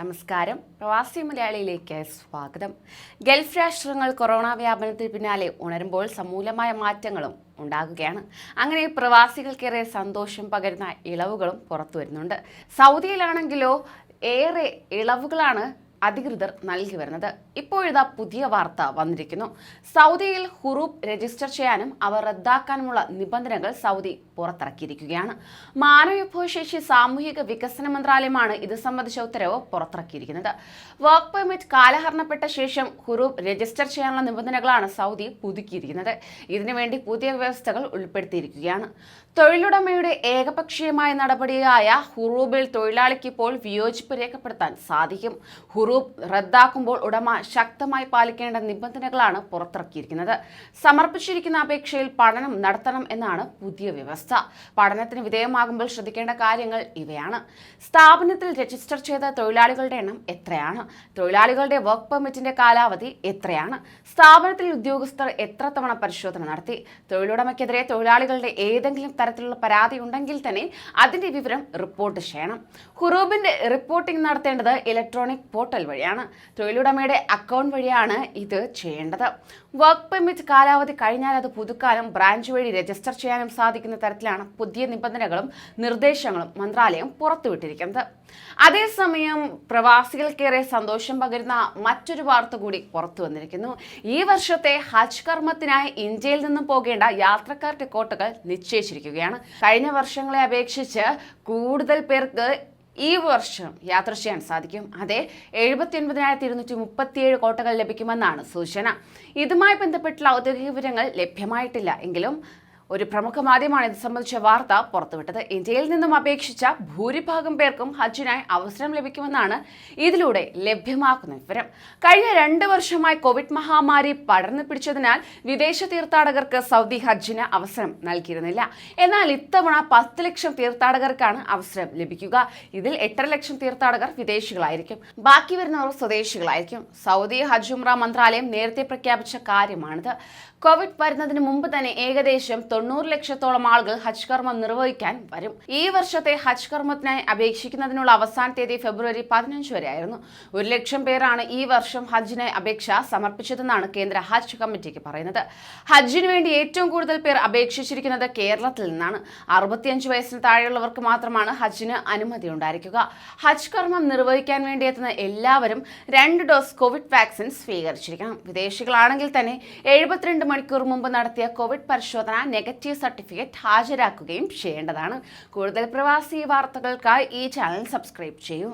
നമസ്കാരം. പ്രവാസി മലയാളിയിലേക്ക് സ്വാഗതം. ഗൾഫ് രാഷ്ട്രങ്ങൾ കൊറോണ വ്യാപനത്തിന് പിന്നാലെ ഉണരുമ്പോൾ സമൂലമായ മാറ്റങ്ങളും ഉണ്ടാകുകയാണ്. അങ്ങനെ പ്രവാസികൾക്കേറെ സന്തോഷം പകരുന്ന ഇളവുകളും പുറത്തു വരുന്നുണ്ട്. സൗദിയിലാണെങ്കിലോ ഏറെ ഇളവുകളാണ് അധികൃതർ നൽകി വരുന്നത്. ഇപ്പോഴിതാ പുതിയ വാർത്ത വന്നിരിക്കുന്നു. സൗദിയിൽ ഹുറൂബ് രജിസ്റ്റർ ചെയ്യാനും അവ റദ്ദാക്കാനുമുള്ള നിബന്ധനകൾ സൗദി പുറത്തിറക്കിയിരിക്കുകയാണ്. മാനവവിഭവശേഷി സാമൂഹിക വികസന മന്ത്രാലയമാണ് ഇത് സംബന്ധിച്ച ഉത്തരവ് പുറത്തിറക്കിയിരിക്കുന്നത്. വർക്ക് പെർമിറ്റ് കാലഹരണപ്പെട്ട ശേഷം ഹുറൂബ് രജിസ്റ്റർ ചെയ്യാനുള്ള നിബന്ധനകളാണ് സൗദി പുതുക്കിയിരിക്കുന്നത്. ഇതിനുവേണ്ടി പുതിയ വ്യവസ്ഥകൾ ഉൾപ്പെടുത്തിയിരിക്കുകയാണ്. തൊഴിലുടമയുടെ ഏകപക്ഷീയമായ നടപടിയായ ഹുറൂബിൽ തൊഴിലാളിക്ക് ഇപ്പോൾ വിയോജിപ്പ് രേഖപ്പെടുത്താൻ സാധിക്കും. ഹുറൂബ് റദ്ദാക്കുമ്പോൾ ഉടമ ശക്തമായി പാലിക്കേണ്ട നിബന്ധനകളാണ് പുറത്തിറക്കിയിരിക്കുന്നത്. സമർപ്പിച്ചിരിക്കുന്ന അപേക്ഷയിൽ പഠനം നടത്തണം എന്നാണ് പുതിയ വ്യവസ്ഥ. പഠനത്തിന് വിധേയമാകുമ്പോൾ ശ്രദ്ധിക്കേണ്ട കാര്യങ്ങൾ ഇവയാണ്. സ്ഥാപനത്തിൽ രജിസ്റ്റർ ചെയ്ത തൊഴിലാളികളുടെ എണ്ണം എത്രയാണ്? തൊഴിലാളികളുടെ വർക്ക് പെർമിറ്റിന്റെ കാലാവധി എത്രയാണ്? സ്ഥാപനത്തിൽ ഉദ്യോഗസ്ഥർ എത്ര തവണ പരിശോധന നടത്തി? തൊഴിലുടമയ്ക്കെതിരെ തൊഴിലാളികളുടെ ഏതെങ്കിലും തരത്തിലുള്ള പരാതി ഉണ്ടെങ്കിൽ തന്നെ അതിന്റെ വിവരം റിപ്പോർട്ട് ചെയ്യണം. ഹുറൂബിന്റെ റിപ്പോർട്ടിംഗ് നടത്തേണ്ടത് ഇലക്ട്രോണിക് പോർട്ടൽ വഴിയാണ്. തൊഴിലുടമയുടെ അക്കൗണ്ട് വഴിയാണ് ഇത് ചെയ്യേണ്ടത്. വർക്ക് പെർമിറ്റ് കാലാവധി കഴിഞ്ഞാൽ അത് പുതുക്കാനും ബ്രാഞ്ച് വഴി രജിസ്റ്റർ ചെയ്യാനും സാധിക്കുന്ന തരത്തിലാണ് പുതിയ നിബന്ധനകളും നിർദ്ദേശങ്ങളും മന്ത്രാലയം പുറത്തുവിട്ടിരിക്കുന്നത്. അതേസമയം പ്രവാസികൾക്കേറെ സന്തോഷം പകരുന്ന മറ്റൊരു വാർത്ത കൂടി പുറത്തു വന്നിരിക്കുന്നു. ഈ വർഷത്തെ ഹജ്ജ് കർമ്മത്തിനായി ഇന്ത്യയിൽ നിന്നും പോകേണ്ട യാത്രക്കാരുടെ കോട്ടകൾ നിശ്ചയിച്ചിരിക്കുകയാണ്. കഴിഞ്ഞ വർഷങ്ങളെ അപേക്ഷിച്ച് കൂടുതൽ പേർക്ക് ഈ വർഷം യാത്ര ചെയ്യാൻ സാധിക്കും. അതെ, 79,237 കോട്ടകൾ ലഭിക്കുമെന്നാണ് സൂചന. ഇതുമായി ബന്ധപ്പെട്ടുള്ള ഔദ്യോഗിക വിവരങ്ങൾ ലഭ്യമായിട്ടില്ല എങ്കിലും ഒരു പ്രമുഖ മാധ്യമമാണ് ഇത് സംബന്ധിച്ച വാർത്ത പുറത്തുവിട്ടത്. ഇന്ത്യയിൽ നിന്നും അപേക്ഷിച്ച ഭൂരിഭാഗം പേർക്കും ഹജ്ജിനായി അവസരം ലഭിക്കുമെന്നാണ് ഇതിലൂടെ ലഭ്യമാക്കുന്ന വിവരം. കഴിഞ്ഞ 2 വർഷമായി കോവിഡ് മഹാമാരി പടർന്നു പിടിച്ചതിനാൽ വിദേശ തീർത്ഥാടകർക്ക് സൗദി ഹജ്ജിന് അവസരം നൽകിയിരുന്നില്ല. എന്നാൽ ഇത്തവണ 10 ലക്ഷം തീർത്ഥാടകർക്കാണ് അവസരം ലഭിക്കുക. ഇതിൽ 8.5 ലക്ഷം തീർത്ഥാടകർ വിദേശികളായിരിക്കും. ബാക്കി വരുന്നവർ സ്വദേശികളായിരിക്കും. സൗദി ഹജ്ജ് ഉംറ മന്ത്രാലയം നേരത്തെ പ്രഖ്യാപിച്ച കാര്യമാണിത്. കോവിഡ് വരുന്നതിന് മുമ്പ് തന്നെ ഏകദേശം 90 ലക്ഷത്തോളം ആളുകൾ ഹജ്ജ് കർമ്മം നിർവഹിക്കാൻ വരും. ഈ വർഷത്തെ ഹജ്ജ് കർമ്മത്തിനായി അപേക്ഷിക്കുന്നതിനുള്ള അവസാന തീയതി ഫെബ്രുവരി 15 വരെ ആയിരുന്നു. 1 ലക്ഷം പേരാണ് ഈ വർഷം ഹജ്ജിനായി അപേക്ഷ സമർപ്പിച്ചതെന്നാണ് കേന്ദ്ര ഹജ്ജ് കമ്മിറ്റിക്ക് പറയുന്നത്. ഹജ്ജിന് വേണ്ടി ഏറ്റവും കൂടുതൽ പേർ അപേക്ഷിച്ചിരിക്കുന്നത് കേരളത്തിൽ നിന്നാണ്. 65 വയസ്സിന് താഴെയുള്ളവർക്ക് മാത്രമാണ് ഹജ്ജിന് അനുമതി ഉണ്ടായിരിക്കുക. ഹജ്ജ് കർമ്മം നിർവഹിക്കാൻ വേണ്ടി എത്തുന്ന എല്ലാവരും 2 ഡോസ് കോവിഡ് വാക്സിൻ സ്വീകരിച്ചിരിക്കണം. വിദേശികളാണെങ്കിൽ തന്നെ 72 മണിക്കൂർ മുമ്പ് നടത്തിയ കോവിഡ് പരിശോധന നെഗറ്റീവ് സർട്ടിഫിക്കറ്റ് ഹാജരാക്കുകയും ചെയ്യേണ്ടതാണ്. കൂടുതൽ പ്രവാസി വാർത്തകൾക്കായി ഈ ചാനൽ സബ്സ്ക്രൈബ് ചെയ്യൂ.